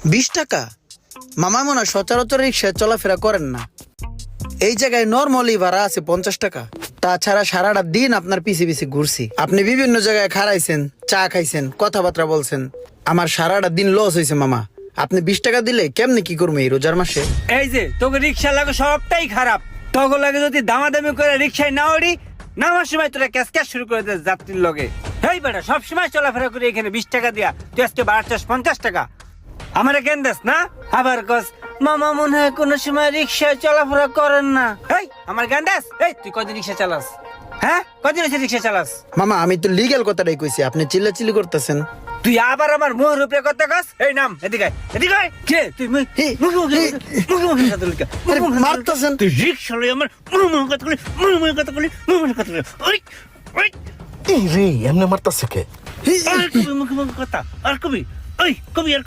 20 টাকা? মামা মনে হয় সচরাচর রিক্সায় চলাফেরা করেন না। এই জায়গায় নর্মালি ভাড়া আছে 50 টাকা। তাছাড়া সারাটা দিন আপনার পিছে পিছে ঘুরছি, আপনি বিভিন্ন জায়গায় খাড়াইছেন, চা খাইছেন, কথাবার্তা বলছেন। আমার সারাটা দিন লস হয়েছে মামা। আপনি 20 টাকা দিলে কেমনে কি করবো এই রোজার মাসে? এই যে তোকে রিক্সা লাগে সবটাই খারাপ। তোকে লাগে যদি দামাদামি করে রিক্সায় না ওড়ি, নামার সময় তোরা ক্যাশ ক্যাশ শুরু করে দে যাত্রীর লগে। এই বেটা সবসময় চলাফেরা করে এখানে 20 টাকা দিয়া তুই আজকে বাড়াচ্ছিস 50 টাকা। আমারে কেন দেস না? আবার কস মামা মনে হয় কোনো সময় রিক্সায় চলাফেরা করেন না। এই আমার জ্ঞান দেস। এই তুই কদিন রিক্সা চালাস? হ্যাঁ কদিন এসে রিক্সা চালাস? মামা আমি তো লিগ্যাল কথাটাই কইছি, আপনি চিল্লাচিল্লি করতেছেন। তুই আবার আমার মুখের উপরে কথা কস? এই নাম এদিকে আয়, এদিকে আয়। কে তুই মারতেছেন। তুই রিক্সা লই আমার মুখে কথা বলি, মুখে কথা বলি, মুখে কথা বলি। ওই ওই এই রে এমনি মারতাছে কে? মুখে কথা আর কবি, ওই কবি আর কবি।